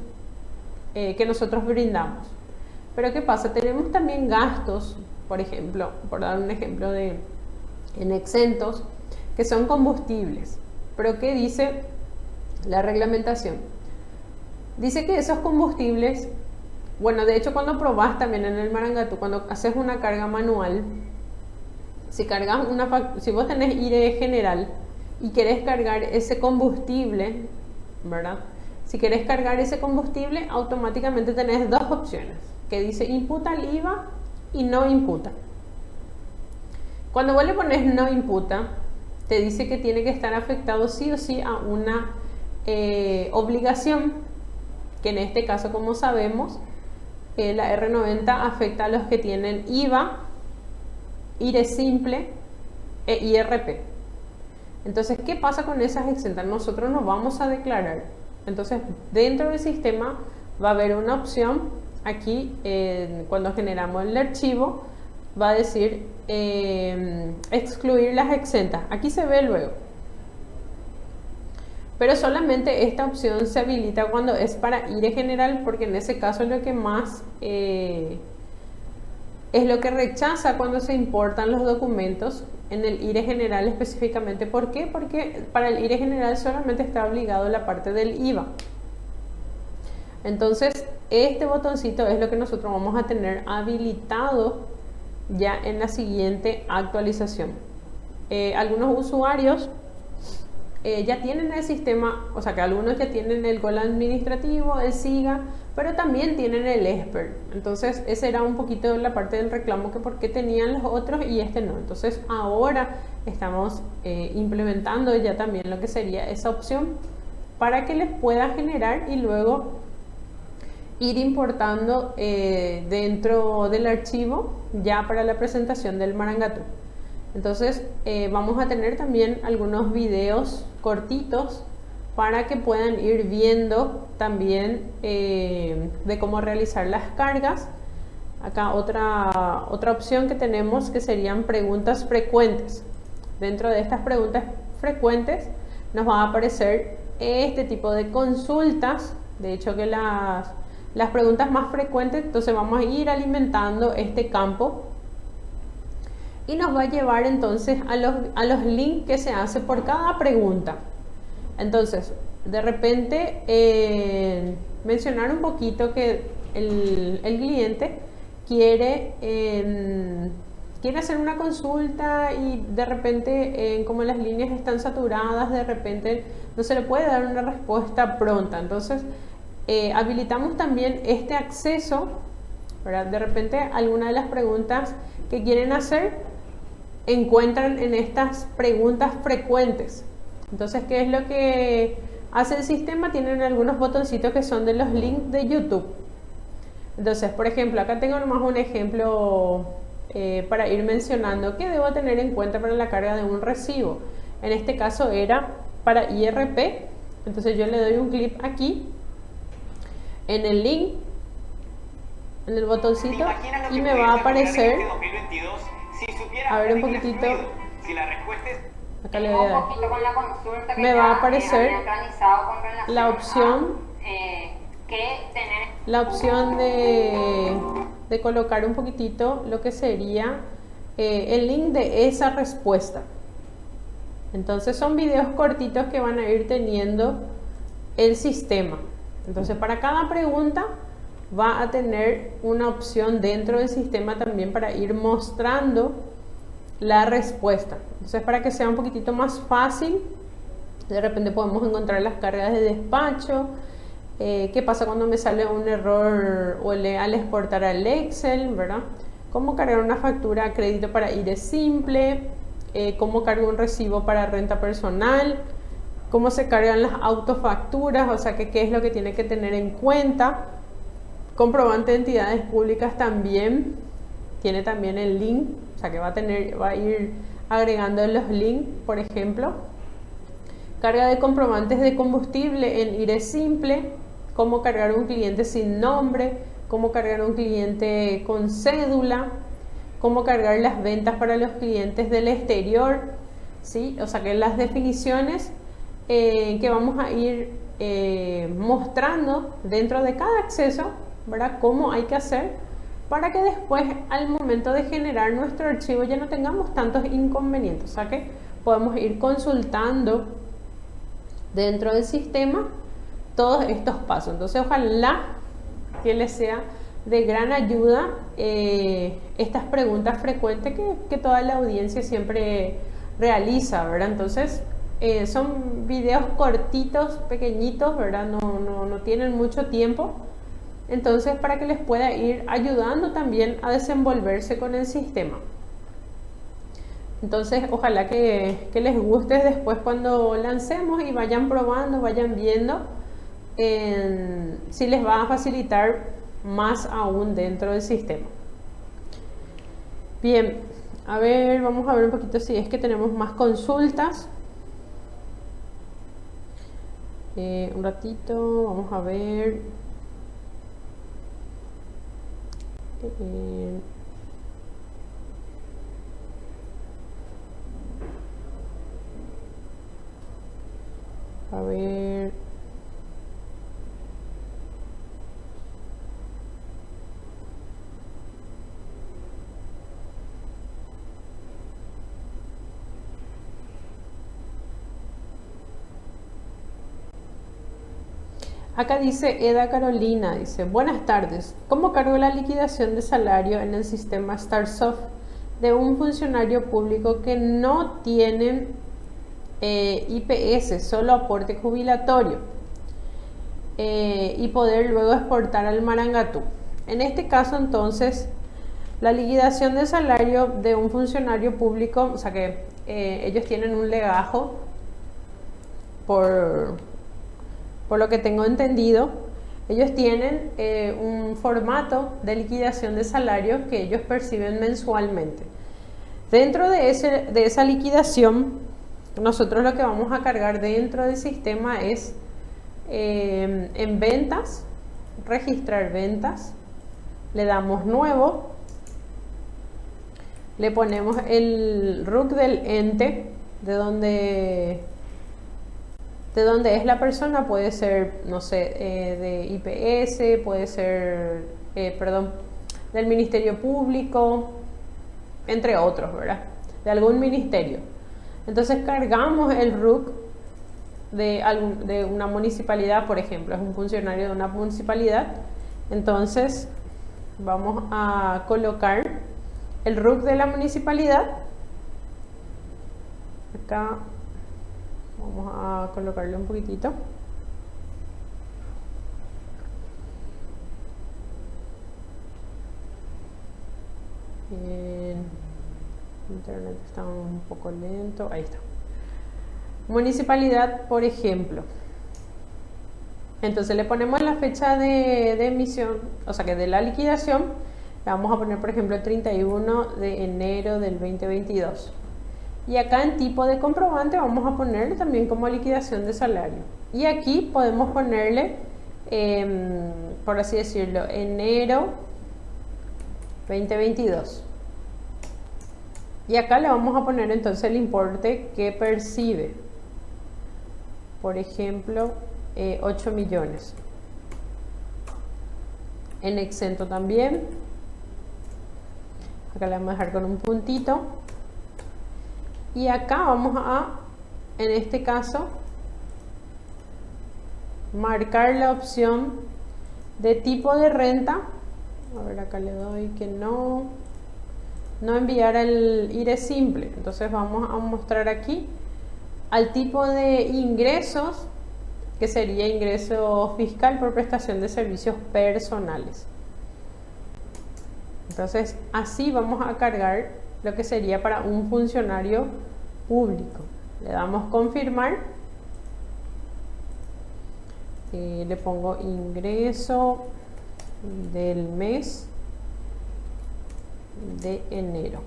que nosotros brindamos. Pero ¿qué pasa? Tenemos también gastos, por ejemplo, por dar un ejemplo en exentos, que son combustibles. Pero ¿qué dice la reglamentación? Dice que esos combustibles, bueno, de hecho cuando probás también en el Marangatu, cuando haces una carga manual, si vos tenés IRE general y querés cargar ese combustible, ¿verdad? Si querés cargar ese combustible, automáticamente tenés dos opciones, que dice imputa el IVA y no imputa. Cuando vos le pones no imputa, te dice que tiene que estar afectado sí o sí a una obligación, que en este caso, como sabemos, la R90 afecta a los que tienen IVA, IRE simple e IRP. Entonces, ¿qué pasa con esas exentas? Nosotros nos vamos a declarar. Entonces, dentro del sistema va a haber una opción aquí, cuando generamos el archivo, va a decir excluir las exentas. Aquí se ve luego. Pero solamente esta opción se habilita cuando es para IRE general, porque en ese caso es lo que más es lo que rechaza cuando se importan los documentos en el IRE general específicamente. ¿Por qué? Porque para el IRE general solamente está obligado la parte del IVA. Entonces, este botoncito es lo que nosotros vamos a tener habilitado ya en la siguiente actualización. Algunos usuarios ya tienen el sistema, o sea que algunos ya tienen el GOL administrativo, el SIGA, pero también tienen el ESPER. Entonces esa era un poquito la parte del reclamo, que por qué tenían los otros y este no. Entonces ahora estamos implementando ya también lo que sería esa opción para que les pueda generar y luego ir importando dentro del archivo ya para la presentación del Marangatu. Entonces vamos a tener también algunos videos cortitos para que puedan ir viendo también de cómo realizar las cargas. Acá otra opción que tenemos, que serían preguntas frecuentes. Dentro de estas preguntas frecuentes nos va a aparecer este tipo de consultas. De hecho que las preguntas más frecuentes, entonces vamos a ir alimentando este campo y nos va a llevar entonces a los links que se hace por cada pregunta. Entonces, de repente, mencionar un poquito que el cliente quiere hacer una consulta y de repente, como las líneas están saturadas, de repente no se le puede dar una respuesta pronta. Entonces, habilitamos también este acceso, ¿verdad? De repente, alguna de las preguntas que quieren hacer encuentran en estas preguntas frecuentes. Entonces, ¿qué es lo que hace el sistema? Tienen algunos botoncitos que son de los links de YouTube. Entonces, por ejemplo, acá tengo nomás un ejemplo para ir mencionando qué debo tener en cuenta para la carga de un recibo. En este caso era para IRP. Entonces yo le doy un clic aquí en el link, en el botoncito, y me va a aparecer, a ver un poquitito, acá le voy a dar, me va a aparecer la opción la opción de colocar un poquitito lo que sería el link de esa respuesta. Entonces son videos cortitos que van a ir teniendo el sistema. Entonces para cada pregunta va a tener una opción dentro del sistema también para ir mostrando la respuesta. Entonces para que sea un poquitito más fácil, de repente podemos encontrar las cargas de despacho, qué pasa cuando me sale un error o al exportar al Excel, ¿verdad? Cómo cargar una factura a crédito para IRE simple, cómo cargo un recibo para renta personal, cómo se cargan las autofacturas, o sea que qué es lo que tiene que tener en cuenta. Comprobante de entidades públicas también tiene también el link, o sea que va a ir agregando los links, por ejemplo. Carga de comprobantes de combustible en IRE simple, cómo cargar un cliente sin nombre, cómo cargar un cliente con cédula, cómo cargar las ventas para los clientes del exterior, ¿sí? O sea que las definiciones que vamos a ir mostrando dentro de cada acceso, ¿verdad? Cómo hay que hacer para que después al momento de generar nuestro archivo ya no tengamos tantos inconvenientes, o sea que podemos ir consultando dentro del sistema todos estos pasos. Entonces ojalá que les sea de gran ayuda estas preguntas frecuentes que toda la audiencia siempre realiza, ¿verdad? Entonces son videos cortitos, pequeñitos, ¿verdad? No tienen mucho tiempo, entonces para que les pueda ir ayudando también a desenvolverse con el sistema. Entonces ojalá que les guste después cuando lancemos y vayan probando, vayan viendo si les va a facilitar más aún dentro del sistema. Bien, a ver, vamos a ver un poquito si es que tenemos más consultas. Un ratito, vamos a ver. A ver. Acá dice Eda Carolina, dice, buenas tardes, ¿cómo cargo la liquidación de salario en el sistema StarSoft de un funcionario público que no tiene IPS, solo aporte jubilatorio, y poder luego exportar al Marangatú? En este caso entonces, la liquidación de salario de un funcionario público, o sea que ellos tienen un legajo por lo que tengo entendido, ellos tienen un formato de liquidación de salarios que ellos perciben mensualmente. Dentro de esa liquidación, nosotros lo que vamos a cargar dentro del sistema es en ventas, registrar ventas, le damos nuevo, le ponemos el RUC del ente de donde es la persona, puede ser, no sé, de IPS, puede ser, del Ministerio Público, entre otros, ¿verdad? De algún ministerio. Entonces cargamos el RUC de una municipalidad, por ejemplo, es un funcionario de una municipalidad, entonces vamos a colocar el RUC de la municipalidad, acá. Vamos a colocarle un poquitito. Bien. Internet está un poco lento. Ahí está. Municipalidad, por ejemplo. Entonces le ponemos la fecha de emisión, o sea que de la liquidación. Le vamos a poner, por ejemplo, el 31 de enero del 2022. Y acá en tipo de comprobante vamos a ponerle también como liquidación de salario. Y aquí podemos ponerle, por así decirlo, enero 2022. Y acá le vamos a poner entonces el importe que percibe. Por ejemplo, 8 millones. En exento también. Acá le vamos a dejar con un puntito. Y acá vamos a, en este caso, marcar la opción de tipo de renta. A ver, acá le doy que no enviar el IRE simple. Entonces vamos a mostrar aquí al tipo de ingresos, que sería ingreso fiscal por prestación de servicios personales. Entonces así vamos a cargar lo que sería para un funcionario público. Le damos confirmar. Le pongo ingreso del mes de enero.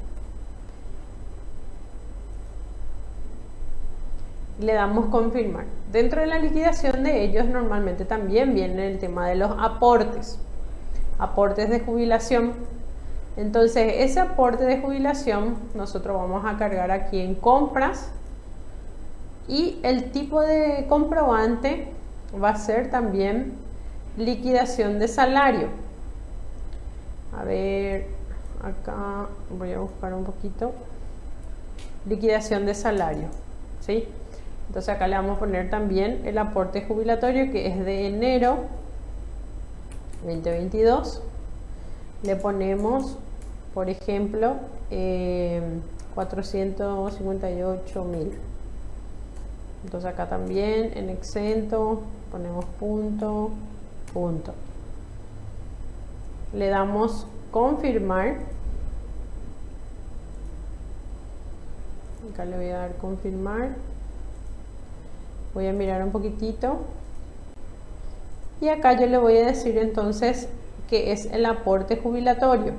Le damos confirmar. Dentro de la liquidación de ellos normalmente también viene el tema de los aportes de jubilación. Entonces ese aporte de jubilación nosotros vamos a cargar aquí en compras, y el tipo de comprobante va a ser también liquidación de salario. A ver, acá voy a buscar un poquito liquidación de salario, ¿sí? Entonces acá le vamos a poner también el aporte jubilatorio, que es de enero 2022. Le ponemos, por ejemplo, 458.000. Entonces acá también en exento ponemos punto. Le damos confirmar. Acá le voy a dar confirmar. Voy a mirar un poquitito. Y acá yo le voy a decir entonces que es el aporte jubilatorio.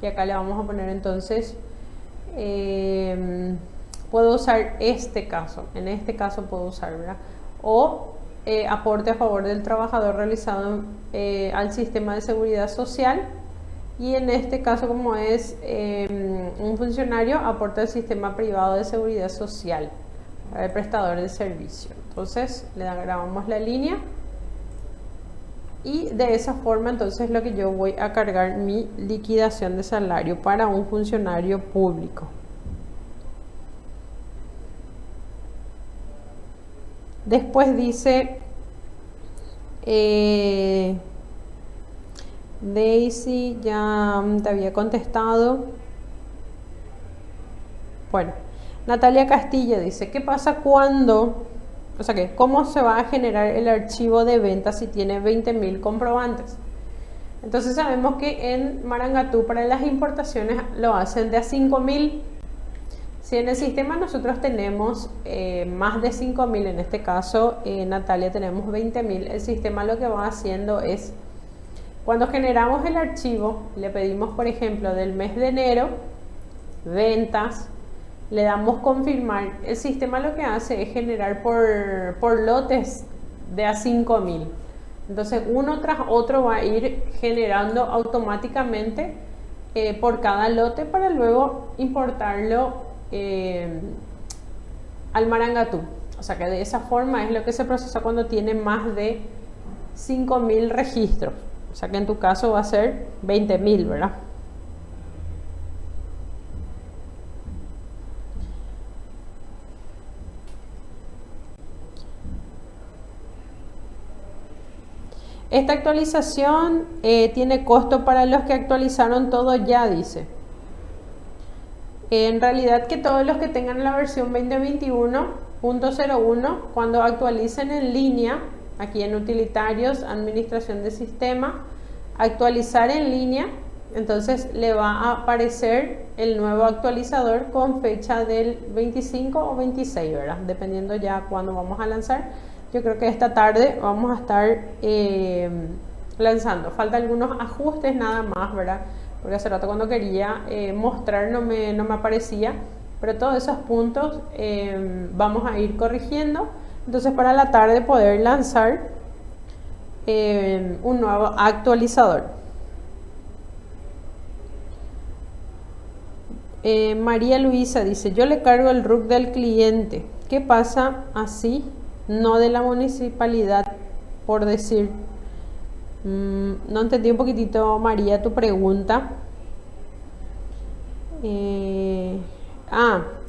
Y acá le vamos a poner entonces, puedo usar este caso, en este caso puedo usar, ¿verdad? O aporte a favor del trabajador realizado al sistema de seguridad social, y en este caso, como es un funcionario, aporta al sistema privado de seguridad social, el prestador de servicio. Entonces le grabamos la línea, y de esa forma entonces lo que yo voy a cargar mi liquidación de salario para un funcionario público. Después dice Daisy, ya te había contestado. Bueno, Natalia Castillo dice, ¿qué pasa cuando, o sea, cómo se va a generar el archivo de ventas si tiene 20.000 comprobantes? Entonces sabemos que en Marangatú para las importaciones lo hacen de a 5.000. Si en el sistema nosotros tenemos más de 5.000, en este caso Natalia tenemos 20.000, el sistema lo que va haciendo es, cuando generamos el archivo, le pedimos por ejemplo del mes de enero, ventas, le damos confirmar, el sistema lo que hace es generar por lotes de a 5.000. Entonces uno tras otro va a ir generando automáticamente por cada lote para luego importarlo al Marangatú. O sea que de esa forma es lo que se procesa cuando tiene más de 5.000 registros. O sea que en tu caso va a ser 20.000, ¿verdad? Esta actualización tiene costo para los que actualizaron todo ya, dice. En realidad que todos los que tengan la versión 2021.01, cuando actualicen en línea, aquí en utilitarios, administración de sistema, actualizar en línea, entonces le va a aparecer el nuevo actualizador con fecha del 25 o 26, ¿verdad? Dependiendo ya cuándo vamos a lanzar. Yo creo que esta tarde vamos a estar lanzando. Falta algunos ajustes nada más, ¿verdad? Porque hace rato cuando quería mostrar no me aparecía, pero todos esos puntos vamos a ir corrigiendo. Entonces para la tarde poder lanzar un nuevo actualizador. María Luisa dice, yo le cargo el RUC del cliente. ¿Qué pasa así? No de la municipalidad, por decir. No entendí un poquitito, María, tu pregunta.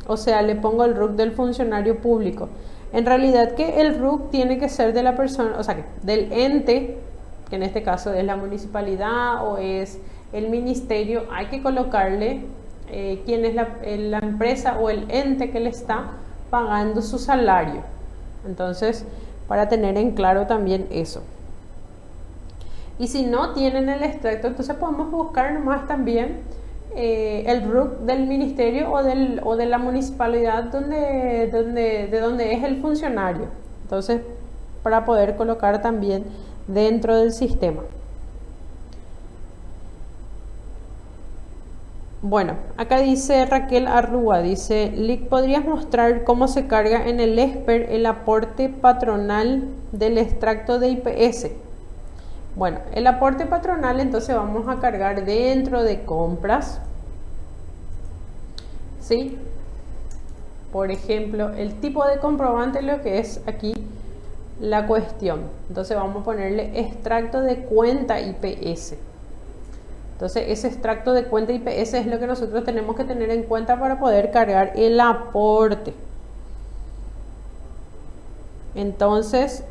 O sea, le pongo el RUC del funcionario público. En realidad que el RUC tiene que ser de la persona, o sea, del ente, que en este caso es la municipalidad o es el ministerio. Hay que colocarle quién es la empresa o el ente que le está pagando su salario. Entonces, para tener en claro también eso. Y si no tienen el extracto, entonces podemos buscar nomás también el RUC del ministerio o de la municipalidad de donde es el funcionario. Entonces, para poder colocar también dentro del sistema. Bueno, acá dice Raquel Arrúa, dice, Lic, ¿podrías mostrar cómo se carga en el ESPER el aporte patronal del extracto de IPS? Bueno, el aporte patronal entonces vamos a cargar dentro de compras, ¿sí? Por ejemplo, el tipo de comprobante, lo que es aquí la cuestión. Entonces vamos a ponerle extracto de cuenta IPS. Entonces ese extracto de cuenta IPS es lo que nosotros tenemos que tener en cuenta para poder cargar el aporte. Entonces,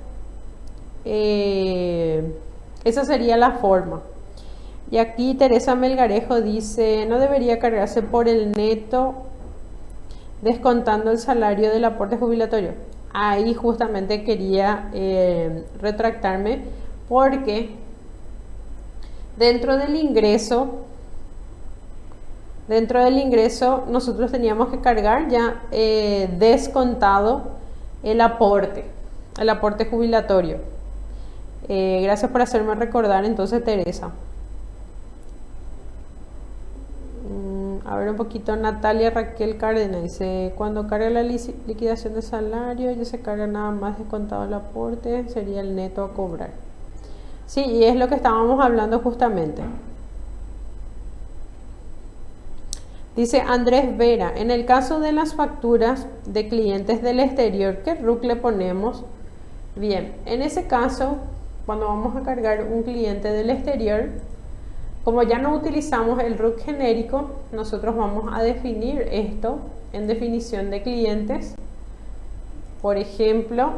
esa sería la forma. Y aquí Teresa Melgarejo dice, no debería cargarse por el neto descontando el salario del aporte jubilatorio. Ahí justamente quería retractarme, porque dentro del ingreso nosotros teníamos que cargar ya descontado el aporte jubilatorio. Gracias por hacerme recordar entonces, Teresa. A ver un poquito, Natalia Raquel Cárdenas dice, cuando carga la liquidación de salario ya se carga nada más descontado el aporte, sería el neto a cobrar. Sí, y es lo que estábamos hablando justamente. Dice Andrés Vera, en el caso de las facturas de clientes del exterior, ¿qué RUC le ponemos? Bien, en ese caso, cuando vamos a cargar un cliente del exterior, como ya no utilizamos el RUC genérico, nosotros vamos a definir esto en definición de clientes. Por ejemplo,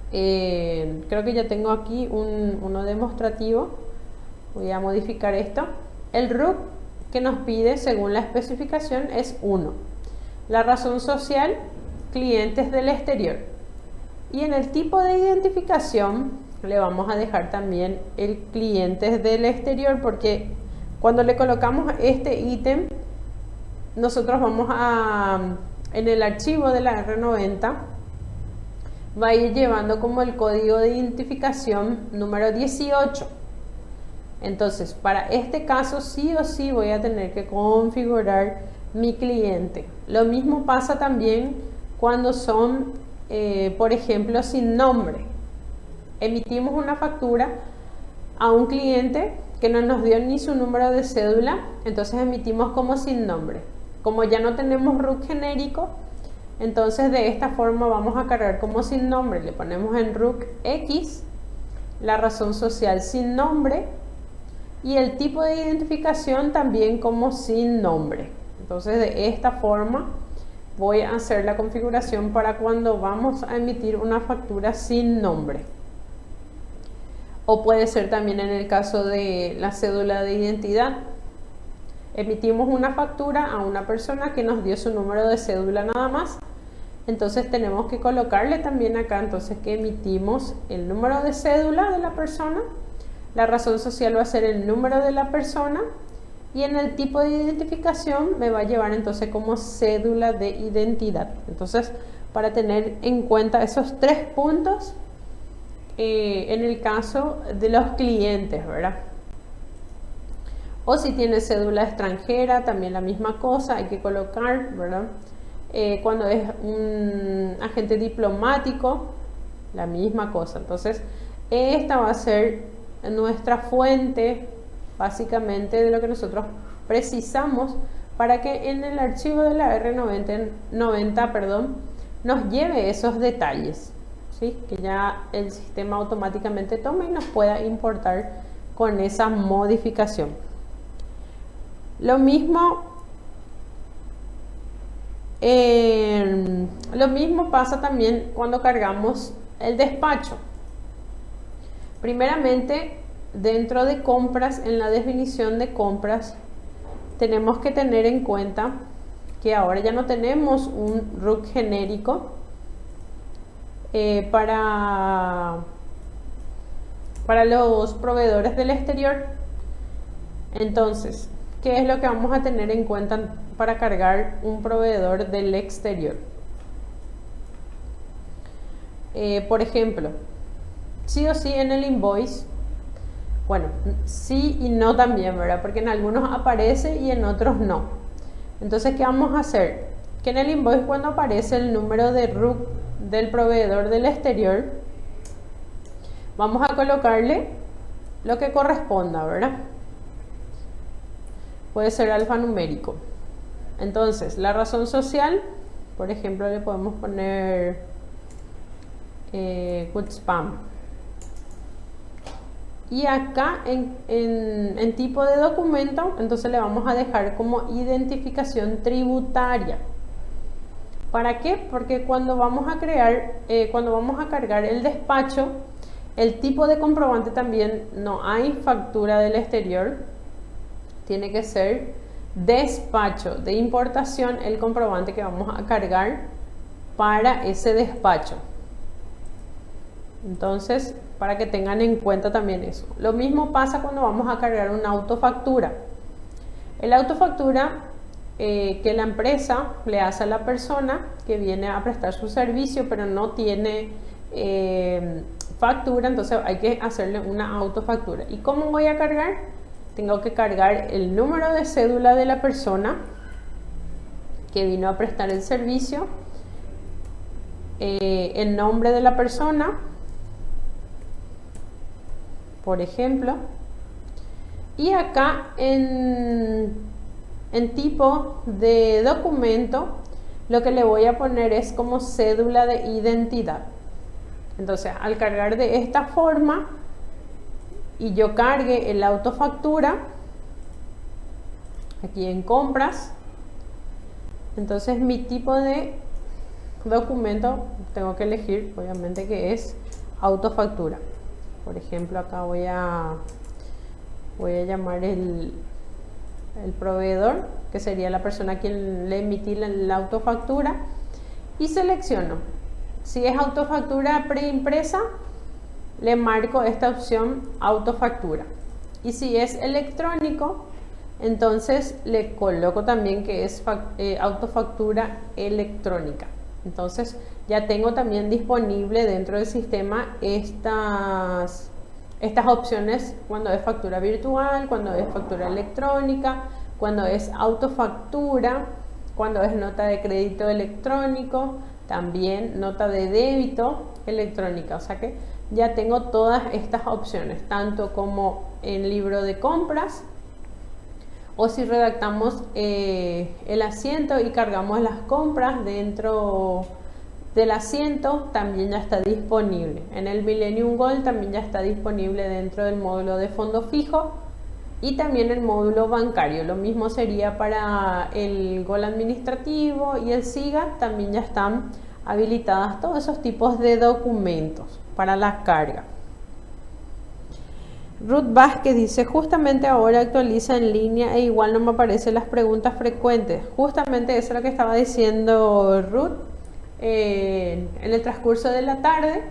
creo que ya tengo aquí uno demostrativo. Voy a modificar esto. El RUC que nos pide según la especificación es 1. La razón social, clientes del exterior. Y en el tipo de identificación le vamos a dejar también el clientes del exterior, porque cuando le colocamos este ítem, nosotros vamos en el archivo de la R90, va a ir llevando como el código de identificación número 18. Entonces, para este caso sí o sí voy a tener que configurar mi cliente. Lo mismo pasa también cuando son, por ejemplo, sin nombre. Emitimos una factura a un cliente que no nos dio ni su número de cédula, entonces emitimos como sin nombre. Como ya no tenemos RUC genérico, entonces de esta forma vamos a cargar como sin nombre. Le ponemos en RUC X la razón social sin nombre y el tipo de identificación también como sin nombre. Entonces de esta forma voy a hacer la configuración para cuando vamos a emitir una factura sin nombre. O puede ser también en el caso de la cédula de identidad. Emitimos una factura a una persona que nos dio su número de cédula nada más. Entonces tenemos que colocarle también acá entonces que emitimos el número de cédula de la persona. La razón social va a ser el número de la persona. Y en el tipo de identificación me va a llevar entonces como cédula de identidad. Entonces, para tener en cuenta esos 3 puntos, en el caso de los clientes, ¿verdad? O si tiene cédula extranjera, también la misma cosa, hay que colocar, ¿verdad? Cuando es un agente diplomático, la misma cosa. Entonces, esta va a ser nuestra fuente, básicamente, de lo que nosotros precisamos para que en el archivo de la R90, nos lleve esos detalles. ¿sí? Que ya el sistema automáticamente tome y nos pueda importar con esa modificación. Lo mismo pasa también cuando cargamos el despacho. Primeramente, dentro de compras, en la definición de compras, tenemos que tener en cuenta que ahora ya no tenemos un RUC genérico para los proveedores del exterior. Entonces, ¿qué es lo que vamos a tener en cuenta para cargar un proveedor del exterior? Por ejemplo, sí o sí en el invoice, bueno, sí y no también, ¿verdad? Porque en algunos aparece y en otros no. Entonces, ¿qué vamos a hacer? Que en el invoice, cuando aparece el número de RUC del proveedor del exterior, vamos a colocarle lo que corresponda, ¿verdad? Puede ser alfanumérico. Entonces, la razón social, por ejemplo, le podemos poner good spam. Y acá en tipo de documento, entonces le vamos a dejar como identificación tributaria. ¿Para qué? Porque cuando vamos a cargar el despacho, el tipo de comprobante también no hay factura del exterior, tiene que ser despacho de importación el comprobante que vamos a cargar para ese despacho. Entonces, para que tengan en cuenta también eso. Lo mismo pasa cuando vamos a cargar una autofactura. El autofactura que la empresa le hace a la persona que viene a prestar su servicio, pero no tiene factura, entonces hay que hacerle una autofactura. ¿Y cómo voy a cargar? Tengo que cargar el número de cédula de la persona que vino a prestar el servicio, el nombre de la persona, por ejemplo, y acá en tipo de documento lo que le voy a poner es como cédula de identidad. Entonces, al cargar de esta forma y yo cargue el autofactura aquí en compras, entonces mi tipo de documento tengo que elegir, obviamente, que es autofactura. Por ejemplo, acá voy a llamar el proveedor, que sería la persona a quien le emití la autofactura, y selecciono. Si es autofactura preimpresa, le marco esta opción autofactura. Y si es electrónico, entonces le coloco también que es autofactura electrónica. Entonces ya tengo también disponible dentro del sistema estas opciones cuando es factura virtual, cuando es factura electrónica, cuando es autofactura, cuando es nota de crédito electrónico, también nota de débito electrónica. O sea que ya tengo todas estas opciones, tanto como en libro de compras, o si redactamos el asiento y cargamos las compras dentro del asiento, también ya está disponible. En el Millennium Gold también ya está disponible dentro del módulo de fondo fijo y también el módulo bancario. Lo mismo sería para el Gold administrativo y el SIGA, también ya están habilitadas todos esos tipos de documentos para la carga. Ruth Vázquez dice, justamente ahora actualiza en línea e igual no me aparecen las preguntas frecuentes. Justamente eso es lo que estaba diciendo Ruth. En el transcurso de la tarde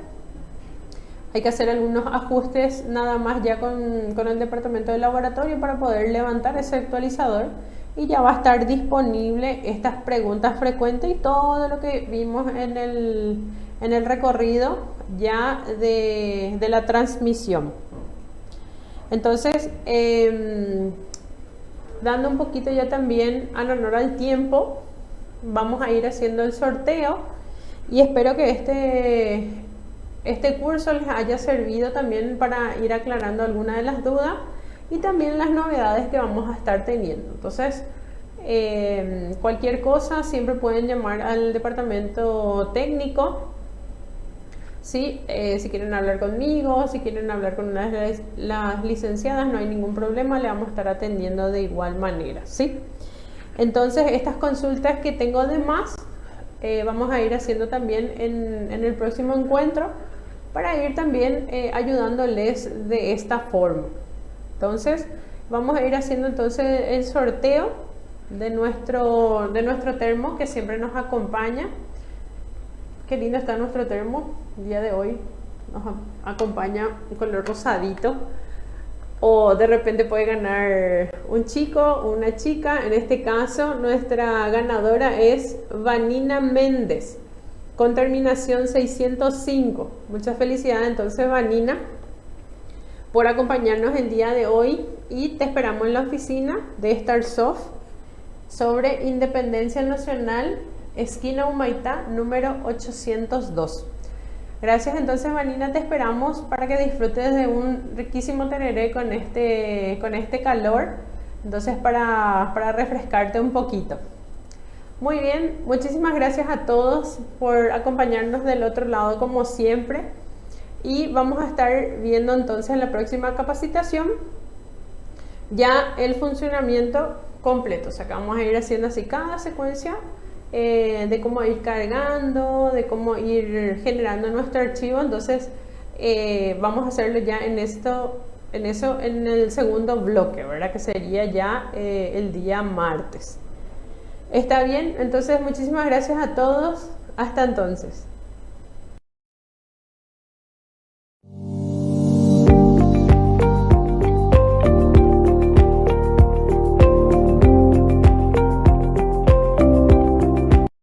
hay que hacer algunos ajustes nada más ya con el departamento de laboratorio para poder levantar ese actualizador y ya va a estar disponible estas preguntas frecuentes y todo lo que vimos en el recorrido ya de la transmisión. Entonces, dando un poquito ya también en honor al tiempo, vamos a ir haciendo el sorteo y espero que este curso les haya servido también para ir aclarando algunas de las dudas y también las novedades que vamos a estar teniendo. Entonces, cualquier cosa siempre pueden llamar al departamento técnico ¿sí? Si quieren hablar conmigo, si quieren hablar con una de las licenciadas, no hay ningún problema, le vamos a estar atendiendo de igual manera, ¿sí? Entonces, estas consultas que tengo de más, vamos a ir haciendo también en el próximo encuentro para ir también ayudándoles de esta forma. Entonces, vamos a ir haciendo entonces el sorteo de nuestro termo que siempre nos acompaña. Qué lindo está nuestro termo. El día de hoy nos acompaña un color rosadito. O de repente puede ganar un chico o una chica. En este caso, nuestra ganadora es Vanina Méndez, con terminación 605. Muchas felicidades entonces, Vanina, por acompañarnos el día de hoy. Y te esperamos en la oficina de Starsoft sobre Independencia Nacional, esquina Humaitá, número 802. Gracias entonces, Vanina, te esperamos para que disfrutes de un riquísimo tereré con este calor, entonces para refrescarte un poquito. Muy bien, muchísimas gracias a todos por acompañarnos del otro lado como siempre, y vamos a estar viendo entonces en la próxima capacitación ya el funcionamiento completo. O sea, que vamos a ir haciendo así cada secuencia de cómo ir cargando, de cómo ir generando nuestro archivo. Entonces vamos a hacerlo ya en el segundo bloque, ¿verdad? Que sería ya el día martes. ¿Está bien? Entonces, muchísimas gracias a todos. Hasta entonces.